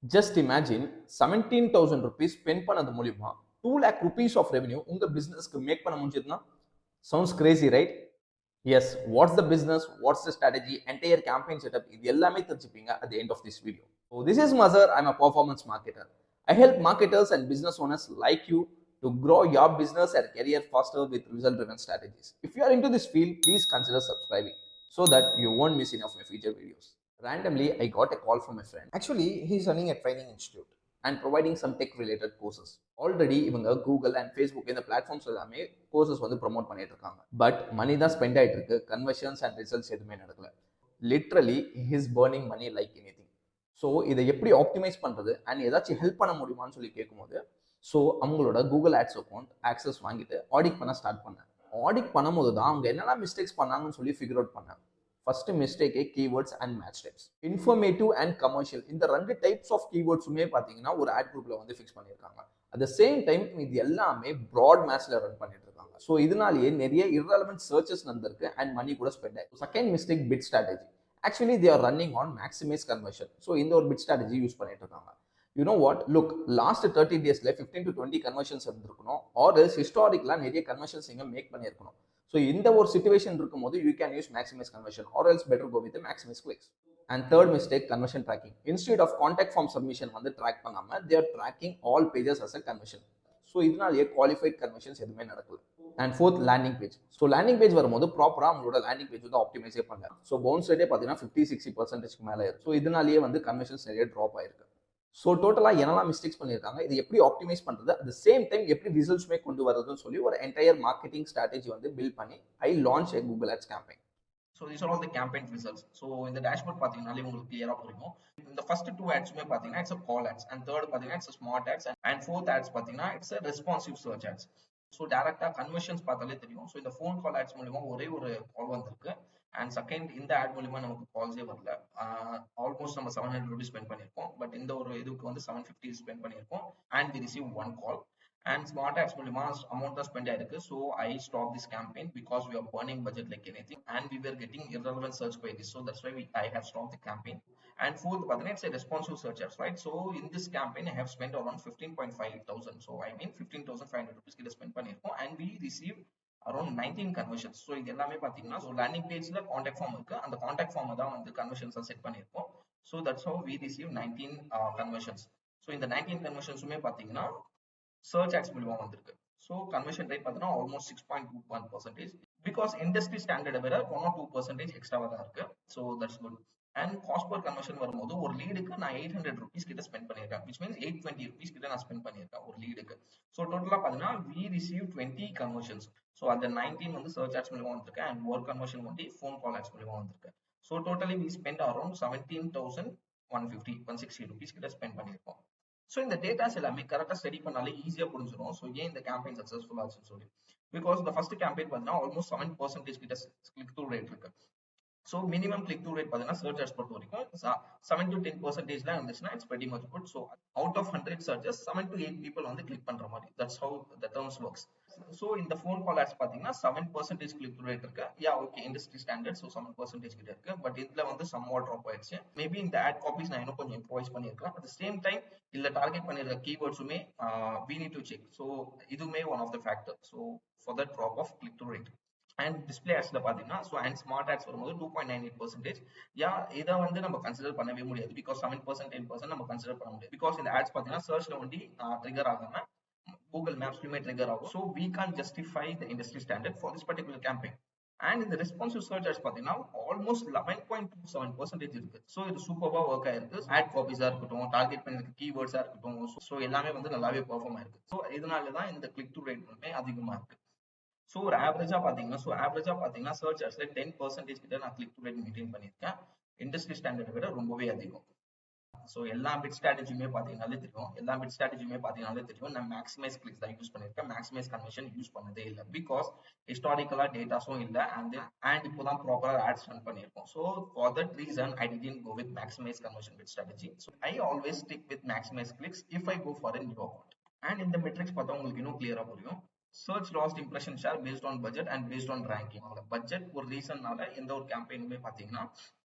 Just imagine 17,000 rupees spend பண்ணது மூலியமா 2 lakh rupees of revenue உங்க பிசினஸ்க்கு மேக் பண்ண முடிஞ்சதுன்னா sounds crazy, right? Yes, what's the business, what's the strategy, entire campaign setup, இது எல்லாமே தெரிஞ்சுப்பீங்க at the end of this video. So this is Mazhar, I'm a performance marketer. I help marketers and business owners like you to grow your business and career faster with result driven strategies. If you are into this field, please consider subscribing so that you won't miss any of my future videos. Randomly, I got a call from a friend. Actually, he's running a training institute and providing some tech related courses. Already இவங்க Google and Facebook இந்த platforms எல்லாமே courses வந்து promote பண்ணிட்டு இருக்காங்க. But மணி தான் spend ஆயிட்டு இருக்கு, conversions and results எதுவுமே நடக்கல. Literally his burning money like anything. So இதை எப்படி ஆப்டிமைஸ் பண்ணுறது அண்ட் ஏதாச்சும் ஹெல்ப் பண்ண முடியுமான்னு சொல்லி கேட்கும்போது, ஸோ அவங்களோட கூகுள் ஆட்ஸ் அக்கௌண்ட் ஆக்சஸ் வாங்கிட்டு ஆடிட் பண்ண ஸ்டார்ட் பண்ணேன். ஆடிட் பண்ணும்போது தான் அவங்க என்னெல்லாம் மிஸ்டேக்ஸ் பண்ணாங்கன்னு சொல்லி ஃபிகர் அவுட் பண்ணேன். ஃபர்ஸ்ட் மிஸ்டேக்கே keywords and match types. Informative and commercial இந்த ரெண்டு டைப்ஸ் ஆஃப் கீவேர்ட்ஸுமே பார்த்தீங்கன்னா ஒரு ஆட் குரூப்ல வந்து ஃபிக்ஸ் பண்ணியிருக்காங்க. அட் த சேம் டைம் இது எல்லாமே ப்ராட் மேட்ச்ல ரன் பண்ணிட்டு இருக்காங்க. ஸோ இதனாலேயே நிறைய irrelevant சர்ச்சஸ் நடந்திருக்கு அண்ட் மணி கூட ஸ்பெண்ட் ஆயிருக்கு. Second mistake bit strategy. Actually they are running on maximise conversion. So இந்த ஒரு பிட் ஸ்ட்ராட்டஜி யூஸ் பண்ணிட்டு இருக்காங்க. You know what, look, last 30 டேஸ்ல 15 to 20 கன்வர்ஷன்ஸ் இருந்திருக்கணும், ஆர் ஹிஸ்டாரிக்கலா நிறைய கன்வர்ஷன்ஸ் இங்க மேக் பண்ணியிருக்கணும். ஸோ இந்த ஒரு சுச்சுவேஷன் இருக்கும்போது you can use maximise conversion or else better go with maximise clicks. And third mistake conversion tracking. Instead of contact form submission வந்து track பண்ணாம they're tracking all pages as a conversion. So இதனாலேயே qualified conversions எதுவுமே நடக்கல. And fourth landing page. So landing page வரும்போது ப்ராப்பராக அவங்களோட landing page வந்து ஆப்டிமைஸே பண்ணல. ஸோ பவுன்ஸ் ரேட்டே பார்த்தீங்கன்னா 50-60% மேலே இருக்கு. ஸோ இதனாலேயே வந்து கன்வர்ஷன்ஸ் நிறைய ட்ராப் ஆயிருக்கு. ஸோ டோட்டலாக என்னெல்லாம் மிஸ்டேக்ஸ் பண்ணியிருக்காங்க, இது எப்படி ஆப்டிமைஸ் பண்ணுறது, அட் த சேம் டைம் எப்படி ரிசல்ட்ஸ்மே கொண்டு வரதுன்னு சொல்லி ஒரு என்டையர் மார்க்கெட்டிங் ஸ்ட்ராட்டஜி வந்து பில்ட் பண்ணி I launch a Google ads campaign. So these are all the campaign results. So இந்த டேஷ்போர்ட் பார்த்தீங்கன்னாலே உங்களுக்கு கிளியராக புரியும். இந்த ஃபர்ஸ்ட் டூ ஆட்ஸுமே பார்த்தீங்கன்னா it's call ads, and third பார்த்தீங்கன்னா it's smart ads, and fourth ads பார்த்தீங்கன்னா it's responsive search ads. So டேரக்டா கன்வர்ஷன்ஸ் பார்த்தாலே தெரியும். ஸோ இந்த ஃபோன் கால் ஆட்ஸ் மூலியமா ஒரே ஒரு கால் வந்திருக்கு, அண்ட் செகண்ட் இந்த ஆட் மூலியமா நமக்கு கால்ஸே வரல. ஆல்மோஸ்ட் நம்ம 700 rupees ஸ்பெண்ட் பண்ணியிருக்கோம், பட் இந்த ஒரு இதுக்கு வந்து 750 ஸ்பெண்ட் பண்ணியிருக்கோம், and we receive one call. And smart apps மூலியமா amount தான் spend ஆயிருக்கு. So I stopped this campaign because we are burning budget like anything, and we were getting irrelevant search queries. So that's why I have stopped the campaign. And fourth, it's a responsive search apps, right? So in this campaign, I have spent around 15.5 thousand. So I mean 15,500 rupees கிட்ட spend பண்ணிருக்கோம், and we received around 19 conversions. So இது எல்லாமே பாத்தீங்கன்னா so landing pageல contact form இருக்கு, அந்த contact form தான் வந்து conversions set பண்ணிருக்கோம். So that's how we received 19 conversions. So இந்த 19 conversionsமே பாத்தீங்கன்னா சர்ச் ஆட்ஸ் மூலமா வந்திருக்கு. ஸோ கன்வர்ஷன் ரேட் பார்த்தீங்கன்னா ஆல்மோஸ்ட் 6.21%. பிகாஸ் இண்டஸ்ட்ரி ஸ்டாண்டர்டை விட 1 or 2% எக்ஸ்ட்ராவாக தான் இருக்கு. So that's good. And cost per conversion வரும்போது ஒரு லீடுக்கு நான் 800 rupees கிட்ட ஸ்பெண்ட் பண்ணியிருக்கேன், விச் மீன்ஸ் 820 rupees கிட்ட நான் ஸ்பெண்ட் பண்ணியிருக்கேன் ஒரு லீடுக்கு. ஸோ டோட்டலாக பார்த்தீங்கன்னா வி ரிசீவ் 20 கன்வர்ஷன்ஸ். ஸோ அந்த 19 வந்து சர்ச் ஆட்ஸ் மூலமா வந்திருக்கு, அண்ட் ஒரு conversion only phone call ads மூலமா வந்திருக்கு. So totally we spend around 17,160 rupees கிட்ட ஸ்பெண்ட் பண்ணியிருக்கோம். ஸோ இந்த டேட்டாஸ் எல்லாமே கரெக்டாக ஸ்டடி பண்ணாலே ஈஸியாக புரிஞ்சிடும். ஸோ ஏன் இந்த கேம்பெயின் சக்ஸஸ்ஃபுல் ஆச்சுன்னு சொல்லி, பிகாஸ் இந்த ஃபர்ஸ்ட் கேம்பெயின் பார்த்தீங்கன்னா ஆல்மோஸ்ட் 7% கிட்ட கிளிக் த்ரூ ரேட் இருக்கு. So minimum click through rate பார்த்தீங்கன்னா சர்ச் ஆட்ஸ் பொறுத்த வரைக்கும் 7 to 10% இருந்துச்சுன்னா it's very much good. So out of 100 searches 7 to 8 people வந்து கிளிக் பண்ற மாதிரி, that's how the terms works. So இந்த ஃபோன் கால் ஆட்ஸ் பார்த்தீங்கன்னா 7% கிளிக் த்ரூ ரேட் இருக்கு. Yeah okay, industry standard. So 7% கிட்ட இருக்கு, பட் இதுல வந்து சம் வாட் ட்ராப் ஆயிடுச்சு. மேபி இந்த ஆட் காப்பீஸ் நான் இன்னும் கொஞ்சம் இம்ப்ரூவைஸ் பண்ணிருக்கலாம். அட் த சேம் டைம் இல்ல டார்கெட் பண்ணிருக்க கீவேர்ட்ஸுமே we need to check. So இதுவுமே one of the factor. So for the drop off click through rate. And display ஆட்ஸ்ல பாத்தீங்கன்னா ஸோ அண்ட் ஸ்மார்ட் ஆட்ஸ் வரும்போது 2.98%. யா இதை வந்து நம்ம கன்சிடர் பண்ணவே முடியாது, பிகாஸ் 7% 10% நம்ம கன்சிடர் பண்ண முடியாது. பிகாஸ் இந்த ஆட்ஸ் பாத்தீங்கன்னா சர்ச்ல ஒண்டி ட்ரிகர் ஆகாம கூகுள் மேப்ஸ்லயுமே ட்ரிகர் ஆகும். So we can justify the industry standard for this particular campaign. And இந்த ரெஸ்பான்சிவ் சர்ச் ஆட்ஸ் பாத்தீங்கன்னா ஆல்மோஸ்ட் 11.27% இருக்கு. ஸோ இது சூப்பர்வா ஒர்க் ஆயிருக்கு. ஆட் காப்பீஸா இருக்கட்டும், டார்கெட் பண்ணிருக்க கீவேர்ட்ஸா இருக்கட்டும், ஸோ எல்லாமே வந்து நல்லாவே பெர்ஃபார்ம் ஆயிருக்கு. ஸோ இதனாலதான் இந்த கிளிக் டு ரேட் வந்து அதிகமா இருக்கு. ஸோ ஒரு ஆவரேஜா பாத்தீங்கன்னா சர்ச் ஆட்ஸ்ல 10% கிட்ட நான் கிளிக் டு ரேட் மெயின்டைன் பண்ணியிருக்கேன். இண்டஸ்ட்ரி ஸ்டாண்டர்டை விட ரொம்பவே அதிகம். ஸோ எல்லா பிட் ஸ்ட்ராட்டஜியுமே பாத்தீங்கன்னாலே தெரியும் நான் மேக்ஸிமைஸ் கிளிக்ஸ் தான் யூஸ் பண்ணிருக்கேன், மேக்ஸிமைஸ் கன்வர்ஷன் யூஸ் பண்ணதே இல்லை. பிகாஸ் ஹிஸ்டாரிக்கலா டேட்டாஸும் இல்லை, அண்ட் இப்போதான் ப்ராப்பரா ஆட்ஸ் ரன் பண்ணியிருக்கோம். So for that reason I didn't go with maximize conversion bid strategy. So I always stick with maximise clicks if I go for a new account. And இந்த metrics பார்த்தா உங்களுக்கு இன்னும் கிளியரா புரியும். Search lost impression share based on budget and based on ranking. Budget ஒரு ரீசன்னால எந்த ஒரு கேம்பெயினுமே பாத்தீங்கன்னா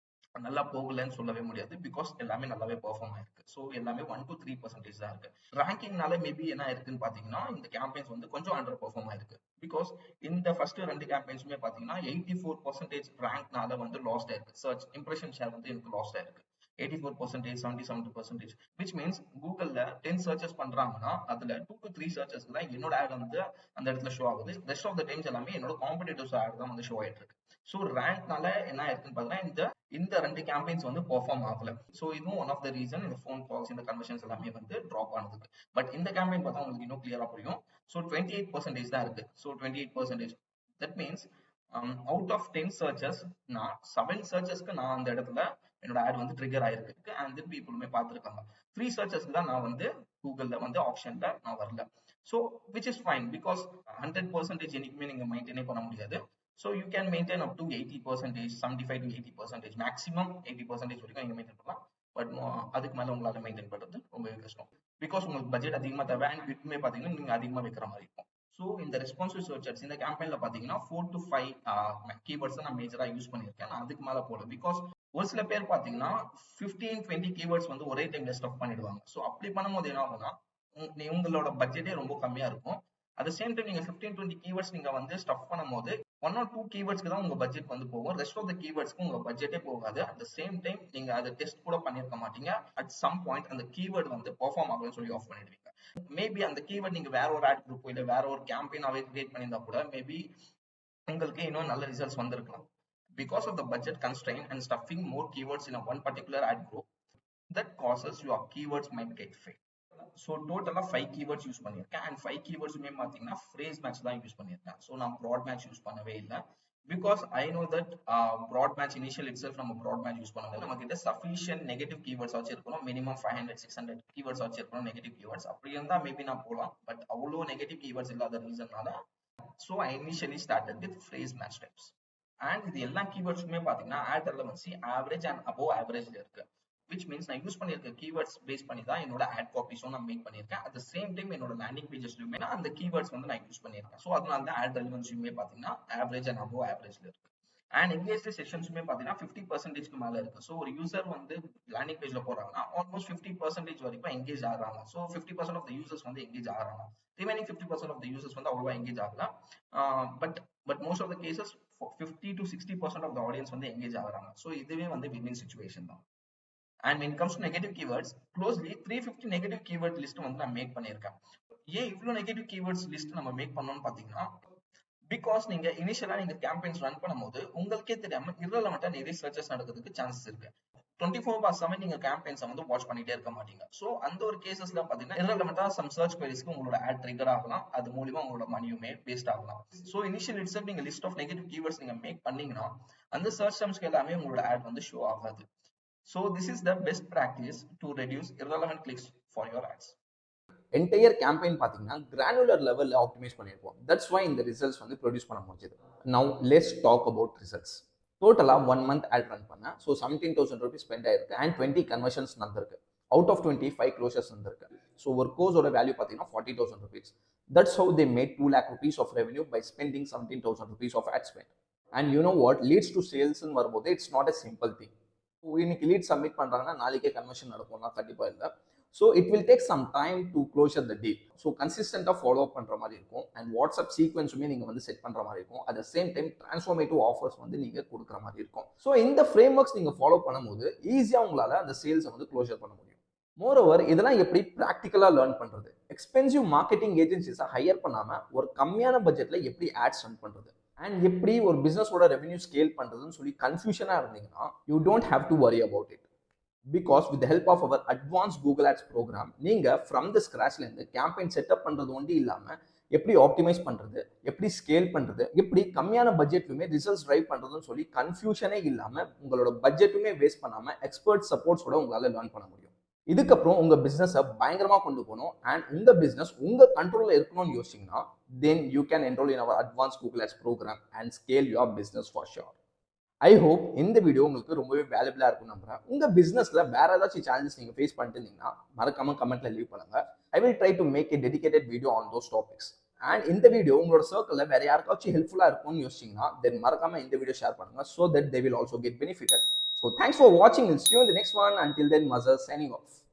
நல்லா போகலன்னு சொல்லவே முடியாது பிகாஸ் எல்லாமே நல்லாவே பெர்ஃபார்ம் ஆயிருக்கு. ஸோ எல்லாமே 1 to 3% தான் இருக்கு. ரேங்கிங்னால மேபி என்ன இருக்குன்னு பாத்தீங்கன்னா இந்த கேம்பெயின்ஸ் வந்து கொஞ்சம் அண்டர் பெர்ஃபார்ம் ஆயிருக்கு. பிகாஸ் இந்த ஃபர்ஸ்ட் 2 கேம்பெயின்ஸுமே பாத்தீங்கன்னா 84% ரேங்க்னால வந்து லாஸ்ட் ஆயிருக்கு. சர்ச் இம்ப்ரெஷன் ஷேர் வந்து எனக்கு லாஸ்ட் ஆயிருக்கு. 84%, 77%, which means கூகுள்ல 10 சர்ச்சஸ் பண்றாங்கன்னா அதுல 2 to 3 சர்ச்சஸ்க்கு தான் என்னோட ஆட் வந்து அந்த இடத்துல ஷோ ஆகுது. ரெஸ்ட் ஆஃப் த டைம்ஸ் எல்லாமே என்னோட காம்படிட்டர்ஸ் ஆட் தான் வந்து ஷோ ஆயிட்டு இருக்கு. ஸோ ரேங்க்னால என்ன ஆயிருக்குன்னு பாத்தீங்கன்னா இந்த 2 கேம்பெயின்ஸ் வந்து பெர்ஃபார்ம் ஆகல. ஸோ இதுவும் ஒன் ஆஃப் த ரீசன் இந்த ஃபோன் கால்ஸ் இந்த கன்வர்ஷன்ஸ் எல்லாமே வந்து ட்ராப் ஆனதுக்கு. பட் இந்த கேம்பெயின் பார்த்தா உங்களுக்கு இன்னும் கிளியரா புரியும். ஸோ 28% தான் இருக்கு. So 28%, that means out of 10 searches நான் 7 சர்ச்சஸ்க்கு நான் அந்த இடத்துல என்னோட ஆட் வந்து ட்ரிகர் ஆயிருக்கு அண்ட் தென் பீப்புளுமே பார்த்துருக்காங்க. 3 சர்ச்சஸ்க்கு தான் நான் வந்து கூகுள்ல வந்து ஆப்ஷன்ல நான் வரல. So which is fine because 100% என்னைக்குமே நீங்க மெயின்டைனே பண்ண முடியாது. So you can maintain up to 80%, 75 to 80%, maximum 80% வரைக்கும் நீங்க மெயின்டைன் பண்ணலாம். பட் அதுக்கு மேல உங்களால மெயின்டைன் பண்றது ரொம்பவே கஷ்டம். பிகாஸ் உங்களுக்கு பட்ஜெட் அதிகமா தேவை அண்ட் விட்டுமே பாத்தீங்கன்னா நீங்க அதிகமா வைக்கிற மாதிரி இருக்கும். ஸோ இந்த ரெஸ்பான்சிவ் சர்ச் அட்ஸ் இந்த கேம்பெயின்ல பாத்தீங்கன்னா 4 to 5 கீவேர்ட்ஸ் நான் மேஜரா யூஸ் பண்ணியிருக்கேன். நான் அதுக்கு மேல போல பிகாஸ் ஒரு சில பேர் பாத்தீங்கன்னா 15-20 கீவேர்ட்ஸ் வந்து ஒரே டைம்ல ஸ்டஃப் பண்ணிடுவாங்க. ஸோ அப்படி பண்ணும்போது என்ன ஆகும்னா உங்களோட பட்ஜெட்டே ரொம்ப கம்மியா இருக்கும். அட் சேம் டைம் நீங்க 15-20 கீவேர்ட்ஸ் நீங்க வந்து ஸ்டஃப் பண்ணும்போது 1 or 2 கீவேர்ட்ஸ்க்கு தான் உங்க பட்ஜெட் வந்து போகும். ரெஸ்ட் ஆஃப் த கீவேர்ட்ஸ்க்கு உங்க பட்ஜெட்டே போகாது. அட் சேம் டைம் நீங்க அதை டெஸ்ட் கூட பண்ணிருக்க மாட்டீங்க. அட் சம் பாயிண்ட் அந்த கீவேர்ட் வந்து பெர்ஃபார்ம் ஆகலன்னு சொல்லி ஆஃப் பண்ணிடுவீங்க. மேபி அந்த கீவேர்ட் நீங்க வேற ஒரு ஆட் குரூப் இல்ல வேற ஒரு கேம்பெயினாவே கிரியேட் பண்ணியிருந்தா கூட மேபி உங்களுக்கு இன்னும் நல்ல ரிசல்ட்ஸ் வந்திருக்கலாம். Because of the budget constraint and stuffing more keywords in a one particular ad group, that causes your keywords might get failed. So டோட்டலா 5 கீவேர்ட்ஸ் யூஸ் பண்ணியிருக்கேன் அண்ட் 5 கீவேர்ட்ஸுமே பார்த்தீங்கன்னா ஃப்ரேஸ் மேட்ச் தான் யூஸ் பண்ணியிருக்கேன். ஸோ நான் broad match use பண்ணவே இல்லை because I know that broad match initial itself நம்ம ப்ராட் மேட்ச் யூஸ் பண்ணும்போது நம்ம கிட்ட சஃபிஷியன்ட் நெகட்டிவ் கீவேர்ட்ஸ் வச்சு இருக்கணும். மினிமம் 500-600 கீவேர்ட்ஸ் வச்சு இருக்கணும் நெகட்டிவ் கீவேர்ட்ஸ். அப்படி இருந்தால் மேபி நான் போகலாம். பட் அவ்வளோ நெகட்டிவ் கீவேர்ட்ஸ் இல்லாத ரீசன்னால so I initially started with phrase match types. And இது எல்லா கீவேர்ட்ஸுமே பார்த்தீங்கன்னா ad relevancy average and above ஆவரேஜ்ல இருக்கு. which means நான் யூஸ் பண்ணிருக்க கீவேர்ட்ஸ் பேஸ் பண்ணி தான் என்னோட ஆட் காப்பீஸும் நான் மேக் பண்ணிருக்கேன். அட் த சேம் டைம் என்னோட லேண்டிங் பேஜஸ்லயுமே நான் அந்த கீவேர்ட்ஸ் வந்து நான் யூஸ் பண்ணிருக்கேன். ஸோ அதனால தான் ஆட் ரெலவன்சியுமே பாத்தீங்கன்னா ஆவரேஜ் அண்ட் அபோவ் ஆவரேஜ்ல இருக்கு. அண்ட் எங்கேஜ் செஷன்ஸுமே பாத்தீங்கன்னா 50%க்கு மேல இருக்கு. ஸோ ஒரு யூசர் வந்து லேண்டிங் பேஜ்ல போறாங்கன்னா ஆல்மோஸ்ட் 50% வரைக்கும் எங்கேஜ் ஆகிறாங்க. ஸோ 50% ஆஃப் த யூசர்ஸ் வந்து எங்கேஜ் ஆகிறாங்க. ரிமைனிங் 50% ஆஃப் த யூசர்ஸ் வந்து அவ்வளவா எங்கேஜ் ஆகல. But most of the cases 50 to 60% of the audience வந்து எங்கேஜ் ஆகிறாங்க. ஸோ இதுவே வந்து வின் சிச்சுவேஷன் தான். And when it comes to negative keywords, closely 350 negative keyword list வந்து நான் மேக் பண்ணியிருக்கேன். ஏன் இவ்வளோ நெகட்டிவ் கீவேர்ட்ஸ் லிஸ்ட் நம்ம மேக் பண்ணோம்னு பாத்தீங்கன்னா பிகாஸ் நீங்க இனிஷியலா நீங்க கேம்பெயின்ஸ் ரன் பண்ணும்போது உங்களுக்கே தெரியாம இரலவெண்டா நிறைய சர்ச்சஸ் நடக்கிறதுக்கு சான்சஸ் இருக்கு. 24/7 நீங்க கேம்பெயின்ஸ் வந்து வாட்ச் பண்ணிட்டே இருக்க மாட்டீங்க. ஸோ அந்த ஒரு கேசஸ்ல பாத்தீங்கன்னா இரலவெண்டா சம் சர்ச் குவரிஸ்க்கு உங்களோட ஆட் ட்ரிகர் ஆகலாம். அது மூலியமா உங்களோட மணியுமே வேஸ்ட் ஆகலாம். ஸோ இனிஷியல் இட்ஸ் நீங்க லிஸ்ட் ஆஃப் நெகட்டிவ் கீவேர்ட்ஸ் நீங்க மேக் பண்ணீங்கன்னா அந்த சர்ச் டர்ம்ஸ்க்கு எல்லாமே உங்களோட ஆட் வந்து ஷோ ஆகாது. So this is the best practice to reduce irrelevant clicks for your ads. Entire campaign பார்த்தீங்கன்னா கிரானுலர் லெவலில் ஆப்டிமைஸ் பண்ணியிருப்போம். தட்ஸ் வை இந்த ரிசல்ட்ஸ் வந்து ப்ரொடியூஸ் பண்ண முடிஞ்சது. Now let's talk about results. டோட்டலாக 1 month ஆட் ரன் பண்ணேன். ஸோ 17,000 rupees ஸ்பெண்ட் ஆயிருக்கு அண்ட் 20 கன்வர்ஷன்ஸ் நடந்திருக்கு. அவுட் ஆஃப் 20 5 க்ளோசர்ஸ் இருந்திருக்கு. ஸோ ஒரு கோர்ஸோட வேல்யூ பார்த்தீங்கன்னா 40,000 rupees. That's how they made 2 lakh rupees of revenue by spending 17,000 rupees of ad spend. And you know what leads to sales ன்னு வரும்போது it's not a simple thing. இன்னைக்கு lead submit பண்றாங்கன்னா நாளைக்கே கன்வர்ஷன் நடக்கும்னா கண்டிப்பா இல்லை. So it will take some time to closure the deal. So கன்சிஸ்டன்டாக follow up பண்ணுற மாதிரி இருக்கும் அண்ட் வாட்ஸ்அப் சீக்வன்ஸுமே நீங்கள் வந்து செட் பண்ணுற மாதிரி இருக்கும். At the same time transformative offers வந்து நீங்கள் கொடுக்குற மாதிரி இருக்கும். ஸோ இந்த ஃப்ரேம் ஒர்க்ஸ் நீங்கள் ஃபாலோ பண்ணும்போது ஈஸியாக உங்களால் அந்த சேல்ஸை வந்து க்ளோஷர் பண்ண முடியும். மோரோவர் இதெல்லாம் எப்படி ப்ராக்டிக்கலாக லேர்ன் பண்ணுறது, எக்ஸ்பென்சிவ் மார்க்கெட்டிங் ஏஜென்சிஸை ஹையர் பண்ணாமல் ஒரு கம்மியான பட்ஜெட்டில் எப்படி ஆட்ஸ் ரன் பண்ணுறது அண்ட் எப்படி ஒரு பிஸ்னஸோட ரெவன்யூ ஸ்கேல் பண்ணுறதுன்னு சொல்லி கன்ஃபியூஷனாக இருந்தீங்கன்னா you don't have to worry about it. Because with help of our advance Google ads program நீங்கள் ஃப்ரம் த ஸ்க்ராச்லேருந்து கேம்பெயின் செட்டப் பண்ணுறது ஒன்றி இல்லாமல் எப்படி ஆப்டிமைஸ் பண்ணுறது, எப்படி ஸ்கேல் பண்ணுறது, எப்படி கம்மியான பட்ஜெட்லுமே ரிசல்ட்ஸ் ட்ரைவ் பண்ணுறதுன்னு சொல்லி கன்ஃபியூஷனே இல்லாமல் உங்களோட பட்ஜெட்டுமே வேஸ்ட் பண்ணாமல் எக்ஸ்பர்ட் சப்போர்ட்ஸோட உங்களால் லேர்ன் பண்ண முடியும். இதுக்கப்புறம் உங்க பிசினஸை பயங்கரமா கொண்டு போகணும் அண்ட் உங்க பிசினஸ் உங்க கண்ட்ரோல்ல இருக்கணும்னு யோசிச்சீங்கன்னா then you can enroll in our advanced Google Ads program and scale your business for sure. I hope இந்த வீடியோ உங்களுக்கு ரொம்பவே வேல்யூபிளா இருக்கும் நம்புறேன். உங்க பிசினஸ்ல வேற ஏதாச்சும் சேலஞ்சஸ் நீங்க ஃபேஸ் பண்ணிட்டு இருந்தீங்கன்னா மறக்காம கமெண்ட்ல லீவ் பண்ணுங்க. I will try to make a dedicated video on those topics. And இந்த வீடியோ உங்களோட சர்க்கிள்ல வேற யாருக்காச்சும் ஹெல்ப்ஃபுல்லா இருக்கும்னு யோசிச்சீங்கன்னா தென் மறக்காம இந்த வீடியோ ஷேர் பண்ணுங்க so that they will also get benefited. So thanks for watching. We'll see you in the next one. Until then, Mazhar signing off.